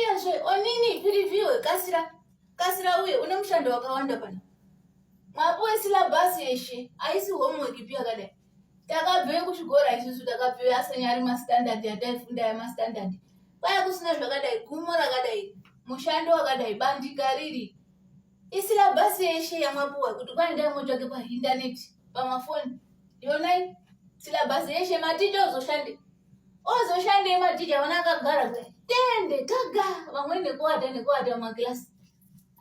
iyazve onini piriviwe kasira uye une mushando wakawanda pana mwapuwe silabhasi yeshe aisi homework pi yakadai takabveyo kuchikora isusu takabveyo asanyari mastandard ataifunda yamastandard kwaya kusina zvakadai gumo rakadai mushando wakadai bandika riri isilabhasi yeshe yamwapuwa kuti kwai ndai motsvake paindaneti pamafoni yonai silabhasi yeshe maticha ozoshandei maticha vana akagara kudai tende taga vamweni nekuwata mumakilasi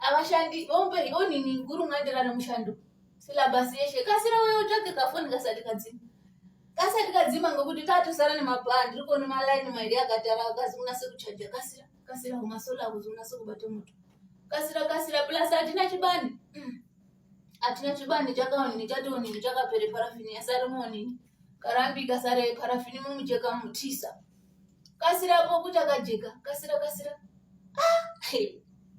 avashandi vompe onini ngurungandirana mushando silabhasi yeshe kasira uye utsvake kafoni kasati kadzima ngokuti tatosara nemaplan ndiri kuona malaini mairi akatara akazi unase kuchaja kasira kumasola kuzi unase kubata moto kasira plus hatina chibani chakaonini chatoonini chakapere parafini yasare muonini karambika sare parafini mumucheka mutisa kasirapo kuchakajeka kasira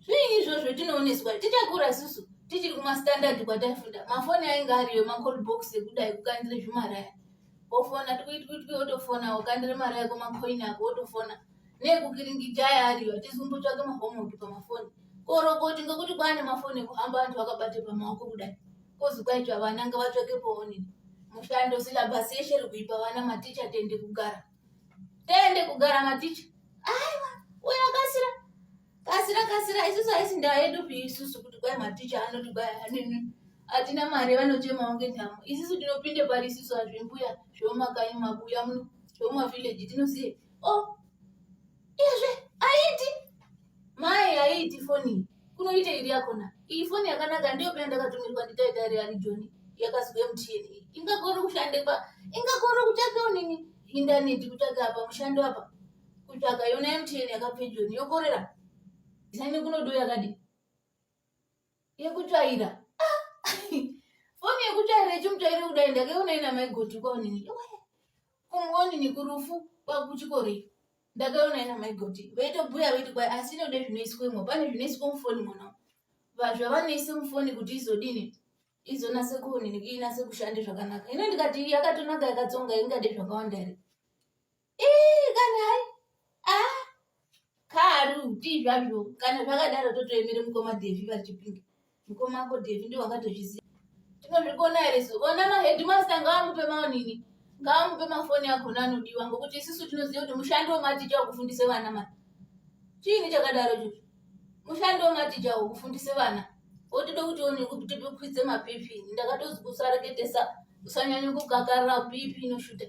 zvii izvozvo tinooneswa tichakura isusu tichiri kumastandard kwataifunda mafoni ainge ariyo macallbox ekudai kukandire zvimaraya ofona twitwi wotofona wakandire mari yako makoini ako wotofona nekukiringijaya ariyo atizumbotsvake mahomework pamafoni korokoti ngekuti kwane mafoni ekuhamba antu akabate pamaoko kudai kozi kwaitwa vana ngavatsvake poonini mushando silabhasi yeshe rikuipa vana maticha tende kugara maticha aiwa uya kasira isusu aisi ndaa yedu pi isusu kuti kwai maticha anoti kwai hanini atina mari vanochemawo ngenhamo isusu tinopinde pari isusu azvimbuya zvomumakanyi mabuya muno zvomumavileji tinoziye iyezve mai aiti foni kunoite iri yakona iyi foni yakanaka ndiyo pena ndakatumirwa nditaitari ari joni yakazwe mtini ingakone kushandekwa ingakone kutsvaka onini indaneti kutsvaka apa mushando apa kutsvaka yona mtini yakapfe joni yokorera zane kunodo yakadi yekutsvaira foni yekutsvaira ichimutsvaire kudai ndakaiona ina maigoti kwaonini kumwonini kurufu kwakuchikori ndakaiona ina maigoti veitobhuya veiti kwai asi inode zvinoiswemwo pane zvinoiswe mufoni mwona zvavanoise mufoni kuti izodini izonase kuonini inase kushande zvakanaka ino ndikati yakatonaka yakatsonga ingade zvakawanda ere kani hai karu ti zvazvo kana zvakadaro totoemere mukoma Devi vari Chipinge mukoma ako Devi ndio wakatozviziva tinozvikona ere so vona mahedmaster ngaamupe maonini ngaamupe mafoni akona anodiwa ngokuti isusu tinoziva kuti mushando wematicha wekufundise vana mani chiini chakadaro chocho mushando wematicha wekufundise vana wotode kuti one kukwidze mapipi ndakatozi kusareketesa usanyanye kukakarira pipi inoshuta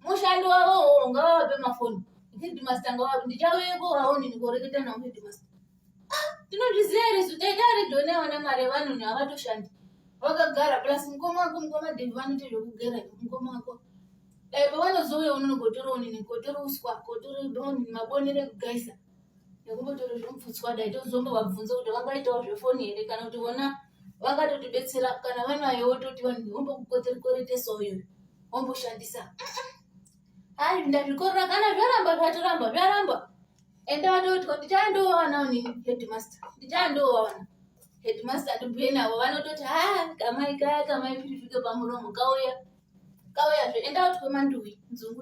mushando wavo ngavape mafoni headmaster ngavape ndichauye kohaonini koreketa nawo headmaster tinozviziva ere su taitari joni avana mari vanoni havatoshandi vakagara plus mukoma Devi vanoite zvokugera mukoma ako dai pavanozouya unonogotore onini kotore uswa kotore onini mabonere ekugaisa nekumbotore zvomupfutswa dai tozombovabvunza kuti vangaitawo zvefoni here kana kuti vona vangatotibetsera kana vanayo wototi vanhu vombokukotikoretesawo iyoyo vomboshandisa hai ndazvikorera kana zvaramba zvaramba enda watotwa ndichandowana onini headmaster ndibhuye navo vanototi kamai pirifike pamuromo kauyazve enda watwe manduwi nzungu